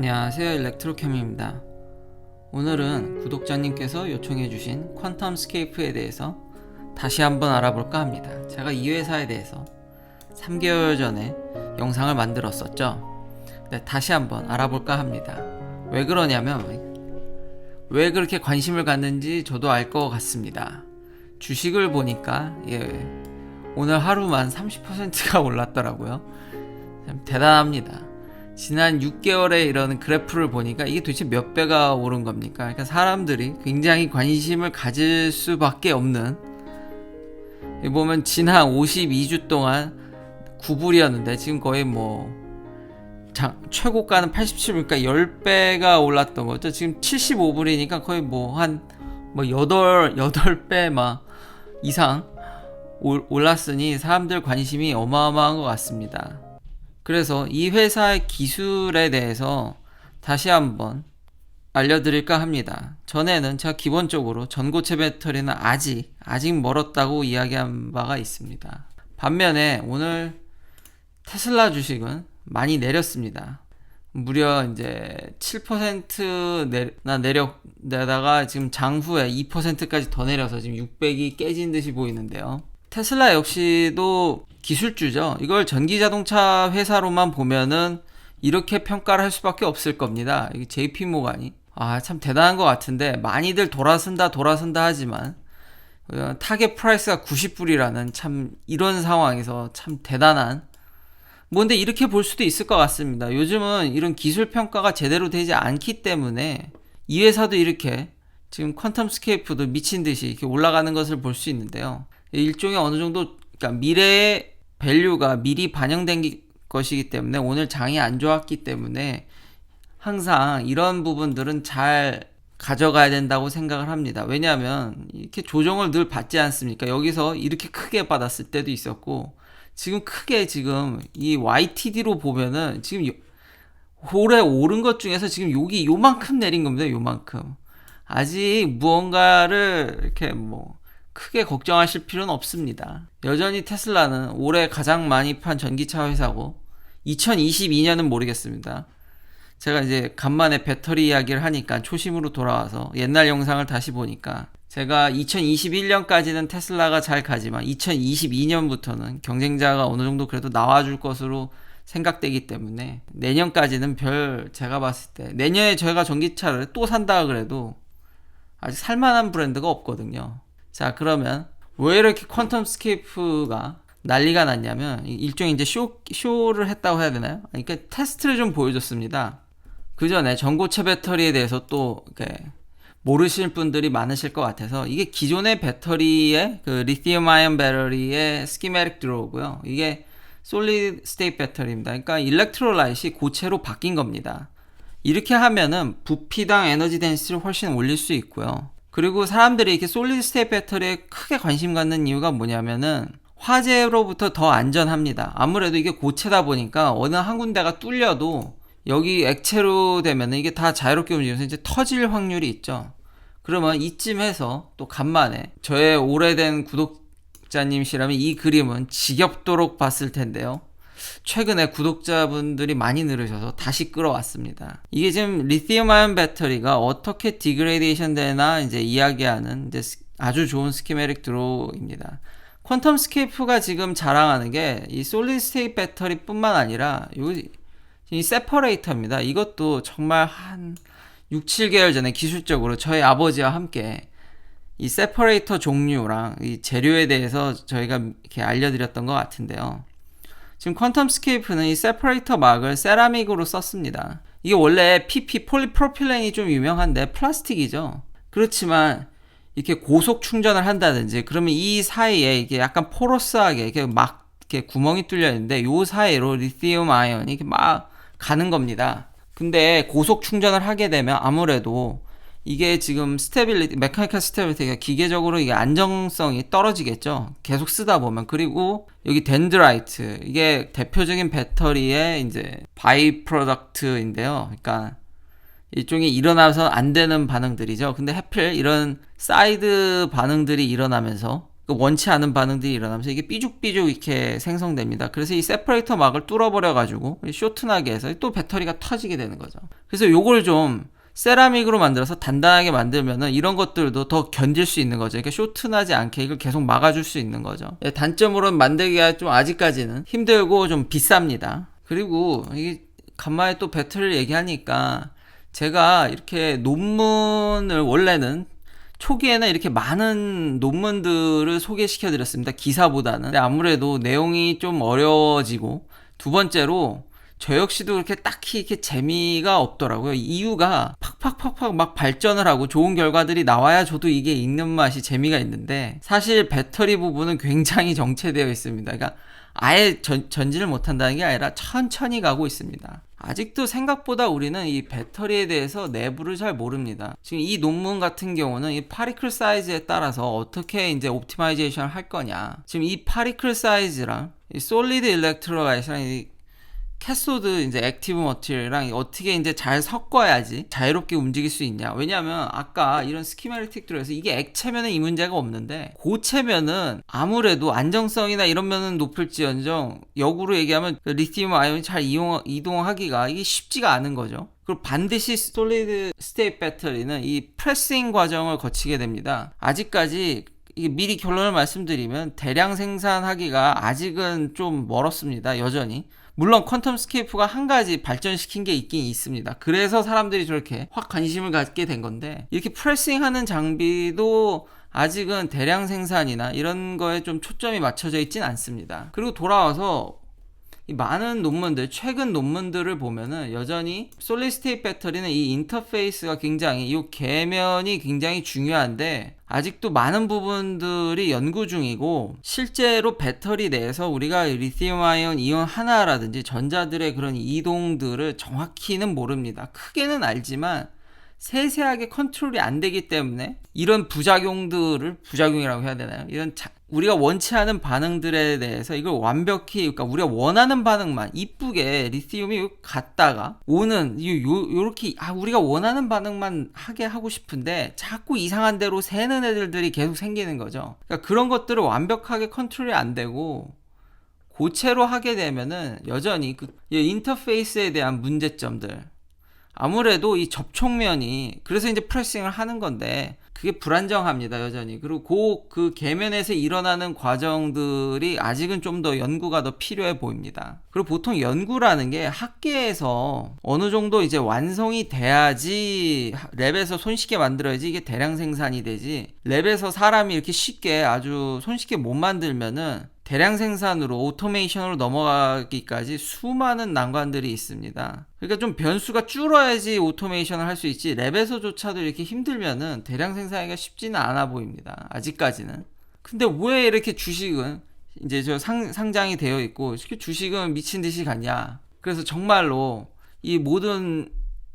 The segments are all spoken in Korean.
안녕하세요, 일렉트로캠입니다. 오늘은 구독자님께서 요청해주신 퀀텀스케이프에 대해서 다시 한번 알아볼까 합니다. 제가 이 회사에 대해서 3개월 전에 영상을 만들었었죠. 네, 다시 한번 알아볼까 합니다. 왜 그러냐면 왜 그렇게 관심을 갖는지 저도 알 것 같습니다. 주식을 보니까 오늘 하루만 30%가 올랐더라고요. 참 대단합니다. 지난 6개월의 이런 그래프를 보니까 이게 도대체 몇 배가 오른 겁니까? 그러니까 사람들이 굉장히 관심을 가질 수밖에 없는, 보면 지난 52주 동안 9불이었는데 지금 거의 최고가는 87불이니까 10배가 올랐던 거죠. 지금 75불이니까 거의 한 8배 이상 올랐으니 사람들 관심이 어마어마한 것 같습니다. 그래서 이 회사의 기술에 대해서 다시 한번 알려드릴까 합니다. 전에는 제가 기본적으로 전고체 배터리는 아직 멀었다고 이야기한 바가 있습니다. 반면에 오늘 테슬라 주식은 많이 내렸습니다. 무려 이제 7%나 내다가 지금 장후에 2%까지 더 내려서 지금 600이 깨진 듯이 보이는데요. 테슬라 역시도 기술주죠. 이걸 전기자동차 회사로만 보면은 이렇게 평가를 할 수밖에 없을 겁니다. 이게 JP모간이 참 대단한 것 같은데, 많이들 돌아선다 하지만 타겟 프라이스가 90불이라는 참 이런 상황에서 참 대단한, 뭔데 이렇게 볼 수도 있을 것 같습니다. 요즘은 이런 기술 평가가 제대로 되지 않기 때문에 이 회사도 이렇게 지금 퀀텀스케이프도 미친 듯이 이렇게 올라가는 것을 볼 수 있는데요. 일종의 어느 정도, 그러니까 미래의 밸류가 미리 반영된 것이기 때문에 오늘 장이 안 좋았기 때문에 항상 이런 부분들은 잘 가져가야 된다고 생각을 합니다. 왜냐하면 이렇게 조정을 늘 받지 않습니까? 여기서 이렇게 크게 받았을 때도 있었고, 지금 이 YTD로 보면은 지금 올해 오른 것 중에서 지금 여기 요만큼 내린 겁니다. 요만큼. 아직 무언가를 이렇게 크게 걱정하실 필요는 없습니다. 여전히 테슬라는 올해 가장 많이 판 전기차 회사고, 2022년은 모르겠습니다. 제가 이제 간만에 배터리 이야기를 하니까 초심으로 돌아와서 옛날 영상을 다시 보니까, 제가 2021년까지는 테슬라가 잘 가지만 2022년부터는 경쟁자가 어느 정도 그래도 나와줄 것으로 생각되기 때문에 내년까지는 제가 봤을 때 내년에 저희가 전기차를 또 산다 그래도 아직 살만한 브랜드가 없거든요. 자, 그러면 왜 이렇게 퀀텀스케이프가 난리가 났냐면, 일종의 이제 쇼를 했다고 해야 되나요? 그러니까 테스트를 좀 보여줬습니다. 그 전에 전고체 배터리에 대해서 또 이렇게 모르실 분들이 많으실 것 같아서, 이게 기존의 배터리의 그 리튬 아이온 배터리의 스키매틱 드로우고요. 이게 솔리드 스테이트 배터리입니다. 그러니까 일렉트로라이트이 고체로 바뀐 겁니다. 이렇게 하면은 부피당 에너지 덴시티를 훨씬 올릴 수 있고요. 그리고 사람들이 이렇게 솔리드 스테이트 배터리에 크게 관심 갖는 이유가 뭐냐면은 화재로부터 더 안전합니다. 아무래도 이게 고체다 보니까 어느 한 군데가 뚫려도 여기 액체로 되면 이게 다 자유롭게 움직여서 이제 터질 확률이 있죠. 그러면 이쯤 해서 또 간만에 저의 오래된 구독자님이시라면 이 그림은 지겹도록 봤을 텐데요. 최근에 구독자분들이 많이 늘으셔서 다시 끌어왔습니다. 이게 지금 리튬 아이온 배터리가 어떻게 디그레이데이션 되나 이제 이야기하는 이제 아주 좋은 스키매틱 드로우입니다. 퀀텀스케이프가 지금 자랑하는 게 이 솔리드 스테이트 배터리뿐만 아니라 이 세퍼레이터입니다. 이것도 정말 한 6, 7개월 전에 기술적으로 저희 아버지와 함께 이 세퍼레이터 종류랑 이 재료에 대해서 저희가 이렇게 알려드렸던 것 같은데요. 지금 퀀텀스케이프는 이 세퍼레이터 막을 세라믹으로 썼습니다. 이게 원래 PP 폴리프로필렌이 좀 유명한데 플라스틱이죠. 그렇지만 이렇게 고속 충전을 한다든지 그러면 이 사이에 이게 약간 포러스하게 이렇게 구멍이 뚫려 있는데 요 사이로 리튬 아이온이 이렇게 막 가는 겁니다. 근데 고속 충전을 하게 되면 아무래도 이게 지금 메카니컬 스테빌리티가 기계적으로 이게 안정성이 떨어지겠죠. 계속 쓰다 보면. 그리고 여기 덴드라이트, 이게 대표적인 배터리의 이제 바이 프로덕트인데요. 그러니까 일종의 일어나서 안 되는 반응들이죠. 근데 하필 이런 사이드 반응들이 일어나면서 원치 않은 반응들이 일어나면서 이게 삐죽삐죽 이렇게 생성됩니다. 그래서 이 세퍼레이터 막을 뚫어버려 가지고 쇼트나게 해서 또 배터리가 터지게 되는 거죠. 그래서 요걸 좀 세라믹으로 만들어서 단단하게 만들면은 이런 것들도 더 견딜 수 있는 거죠. 그러니까 쇼트나지 않게 이걸 계속 막아줄 수 있는 거죠. 단점으로는 만들기가 좀 아직까지는 힘들고 좀 비쌉니다. 그리고 이게 간만에 또 배터리를 얘기하니까 제가 이렇게 논문을 원래는 초기에는 이렇게 많은 논문들을 소개시켜 드렸습니다. 기사보다는. 근데 아무래도 내용이 좀 어려워지고, 두 번째로 저 역시도 그렇게 딱히 이렇게 재미가 없더라고요. 이유가 팍팍팍팍 막 발전을 하고 좋은 결과들이 나와야 저도 이게 읽는 맛이 재미가 있는데, 사실 배터리 부분은 굉장히 정체되어 있습니다. 그러니까 아예 전진을 못한다는 게 아니라 천천히 가고 있습니다. 아직도 생각보다 우리는 이 배터리에 대해서 내부를 잘 모릅니다. 지금 이 논문 같은 경우는 이 파리클 사이즈에 따라서 어떻게 이제 옵티마이제이션을 할 거냐. 지금 이 파리클 사이즈랑 이 솔리드 일렉트로라이트랑 이 캐소드 이제 액티브 머티리얼이랑 어떻게 이제 잘 섞어야지 자유롭게 움직일 수 있냐. 왜냐하면 아까 이런 스키마틱들에서 이게 액체면은 이 문제가 없는데, 고체면은 아무래도 안정성이나 이런 면은 높을지언정 역으로 얘기하면 리튬 아이온이 잘 이동하기가 이게 쉽지가 않은 거죠. 그리고 반드시 솔리드 스테이트 배터리는 이 프레싱 과정을 거치게 됩니다. 아직까지 이게 미리 결론을 말씀드리면 대량 생산하기가 아직은 좀 멀었습니다. 여전히. 물론 퀀텀 스케이프가 한 가지 발전시킨 게 있긴 있습니다. 그래서 사람들이 저렇게 확 관심을 갖게 된 건데, 이렇게 프레싱하는 장비도 아직은 대량 생산이나 이런 거에 좀 초점이 맞춰져 있진 않습니다. 그리고 돌아와서 이 많은 논문들, 최근 논문들을 보면은 여전히 솔리드 스테이트 배터리는 이 인터페이스가 굉장히, 이 계면이 굉장히 중요한데 아직도 많은 부분들이 연구 중이고, 실제로 배터리 내에서 우리가 리튬 아이온 이온 하나라든지 전자들의 그런 이동들을 정확히는 모릅니다. 크게는 알지만 세세하게 컨트롤이 안 되기 때문에 이런 부작용들을, 부작용이라고 해야 되나요? 이런 우리가 원치 않은 반응들에 대해서 이걸 완벽히, 그러니까 우리가 원하는 반응만 이쁘게 리튬이 갔다가 오는 요렇게 우리가 원하는 반응만 하게 하고 싶은데 자꾸 이상한 대로 새는 애들이 계속 생기는 거죠. 그러니까 그런 것들을 완벽하게 컨트롤이 안 되고 고체로 하게 되면은 여전히 그 인터페이스에 대한 문제점들, 아무래도 이 접촉면이, 그래서 이제 프레싱을 하는 건데 그게 불안정합니다, 여전히. 그리고 그 계면에서 일어나는 과정들이 아직은 좀 더 연구가 더 필요해 보입니다. 그리고 보통 연구라는 게 학계에서 어느 정도 이제 완성이 돼야지, 랩에서 손쉽게 만들어야지 이게 대량 생산이 되지, 랩에서 사람이 이렇게 쉽게 아주 손쉽게 못 만들면은 대량 생산으로 오토메이션으로 넘어가기까지 수많은 난관들이 있습니다. 그러니까 좀 변수가 줄어야지 오토메이션을 할 수 있지, 랩에서조차도 이렇게 힘들면은 대량 생산하기가 쉽지는 않아 보입니다, 아직까지는. 근데 왜 이렇게 주식은 이제 저 상장이 되어 있고 주식은 미친 듯이 갔냐. 그래서 정말로 이 모든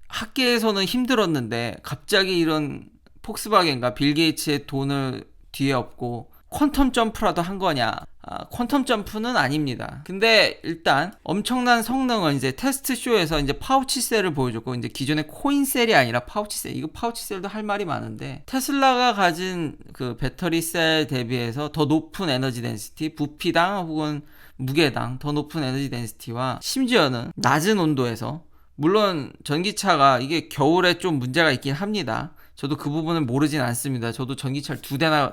학계에서는 힘들었는데 갑자기 이런 폭스바겐과 빌 게이츠의 돈을 뒤에 업고 퀀텀 점프라도 한 거냐? 퀀텀 점프는 아닙니다. 근데 일단 엄청난 성능을 이제 테스트 쇼에서 이제 파우치 셀을 보여줬고, 이제 기존의 코인 셀이 아니라 파우치 셀. 이거 파우치 셀도 할 말이 많은데, 테슬라가 가진 그 배터리 셀 대비해서 더 높은 에너지 덴시티, 부피당 혹은 무게당 더 높은 에너지 덴시티와 심지어는 낮은 온도에서, 물론 전기차가 이게 겨울에 좀 문제가 있긴 합니다. 저도 그 부분은 모르진 않습니다. 저도 전기차를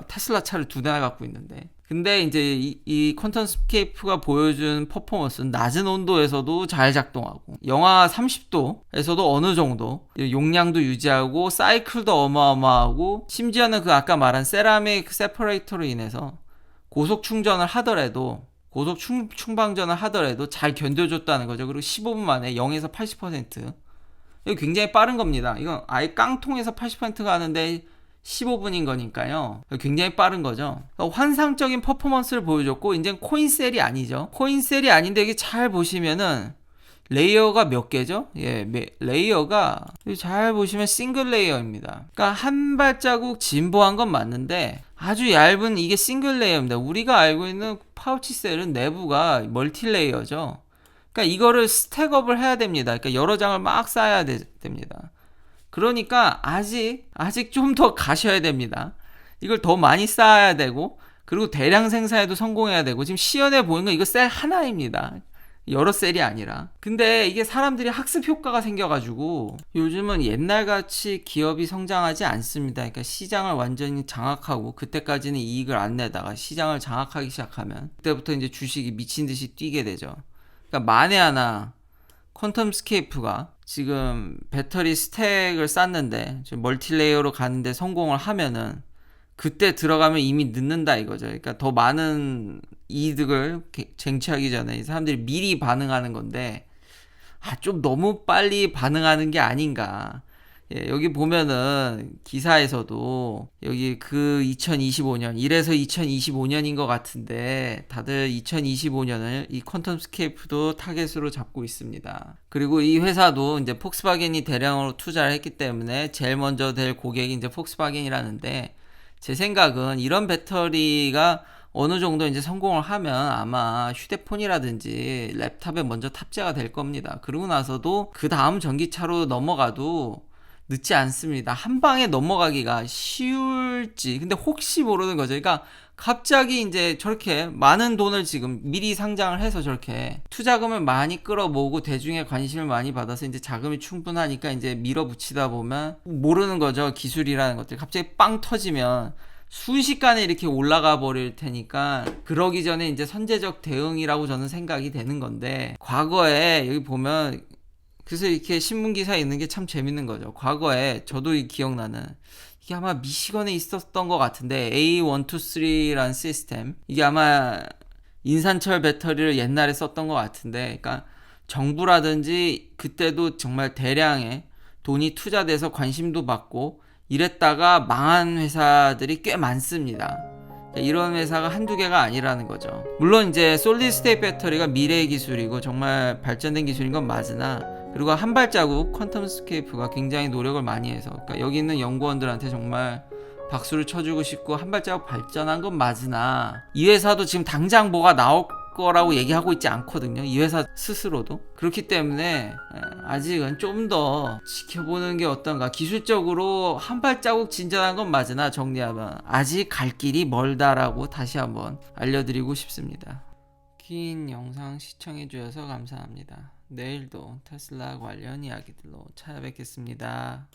테슬라 차를 2대나 갖고 있는데. 근데 이제 이 퀀텀 스케이프가 보여준 퍼포먼스는 낮은 온도에서도 잘 작동하고, 영하 30도에서도 어느 정도 용량도 유지하고, 사이클도 어마어마하고, 심지어는 그 아까 말한 세라믹 세퍼레이터로 인해서 고속 충전을 하더라도, 고속 충방전을 하더라도 잘 견뎌줬다는 거죠. 그리고 15분 만에 0에서 80%. 이거 굉장히 빠른 겁니다. 이건 아예 깡통에서 80%가 하는데 15분인 거니까요. 굉장히 빠른 거죠. 환상적인 퍼포먼스를 보여줬고, 이제 코인셀이 아니죠. 코인셀이 아닌데 이게 잘 보시면은 레이어가 몇 개죠? 레이어가 잘 보시면 싱글 레이어입니다. 그러니까 한 발자국 진보한 건 맞는데 아주 얇은 이게 싱글 레이어입니다. 우리가 알고 있는 파우치 셀은 내부가 멀티 레이어죠. 그러니까 이거를 스택업을 해야 됩니다. 그러니까 여러 장을 막 쌓아야 됩니다. 그러니까 아직 좀 더 가셔야 됩니다. 이걸 더 많이 쌓아야 되고, 그리고 대량 생산에도 성공해야 되고, 지금 시연해 보이는 건 이거 셀 하나입니다. 여러 셀이 아니라. 근데 이게 사람들이 학습 효과가 생겨가지고 요즘은 옛날같이 기업이 성장하지 않습니다. 그러니까 시장을 완전히 장악하고, 그때까지는 이익을 안 내다가 시장을 장악하기 시작하면 그때부터 이제 주식이 미친 듯이 뛰게 되죠. 그러니까 만에 하나 퀀텀스케이프가 지금 배터리 스택을 쌓는데 멀티레이어로 가는데 성공을 하면은, 그때 들어가면 이미 늦는다 이거죠. 그러니까 더 많은 이득을 쟁취하기 전에 사람들이 미리 반응하는 건데, 좀 너무 빨리 반응하는 게 아닌가. 예, 여기 보면은 기사에서도 여기 그 2025년, 이래서 2025년인 것 같은데 다들 2025년을 이 퀀텀스케이프도 타겟으로 잡고 있습니다. 그리고 이 회사도 이제 폭스바겐이 대량으로 투자를 했기 때문에 제일 먼저 될 고객이 이제 폭스바겐이라는데, 제 생각은 이런 배터리가 어느 정도 이제 성공을 하면 아마 휴대폰이라든지 랩탑에 먼저 탑재가 될 겁니다. 그러고 나서도 그 다음 전기차로 넘어가도 늦지 않습니다. 한 방에 넘어가기가 쉬울지. 근데 혹시 모르는 거죠. 그러니까 갑자기 이제 저렇게 많은 돈을 지금 미리 상장을 해서 저렇게 투자금을 많이 끌어모으고 대중의 관심을 많이 받아서 이제 자금이 충분하니까 이제 밀어붙이다 보면 모르는 거죠. 기술이라는 것들이 갑자기 빵 터지면 순식간에 이렇게 올라가 버릴 테니까, 그러기 전에 이제 선제적 대응이라고 저는 생각이 되는 건데, 과거에 여기 보면 그래서 이렇게 신문 기사에 있는 게 참 재밌는 거죠. 과거에 저도 기억나는, 이게 아마 미시건에 있었던 것 같은데 A123라는 시스템, 이게 아마 인산철 배터리를 옛날에 썼던 것 같은데, 그러니까 정부라든지 그때도 정말 대량의 돈이 투자돼서 관심도 받고 이랬다가 망한 회사들이 꽤 많습니다. 이런 회사가 한두 개가 아니라는 거죠. 물론 이제 솔리드 스테이트 배터리가 미래의 기술이고 정말 발전된 기술인 건 맞으나, 그리고 한 발자국 퀀텀스케이프가 굉장히 노력을 많이 해서, 그러니까 여기 있는 연구원들한테 정말 박수를 쳐주고 싶고, 한 발자국 발전한 건 맞으나 이 회사도 지금 당장 뭐가 나올 거라고 얘기하고 있지 않거든요. 이 회사 스스로도. 그렇기 때문에 아직은 좀 더 지켜보는 게 어떤가. 기술적으로 한 발자국 진전한 건 맞으나, 정리하면 아직 갈 길이 멀다라고 다시 한번 알려드리고 싶습니다. 긴 영상 시청해주셔서 감사합니다. 내일도 테슬라 관련 이야기들로 찾아뵙겠습니다.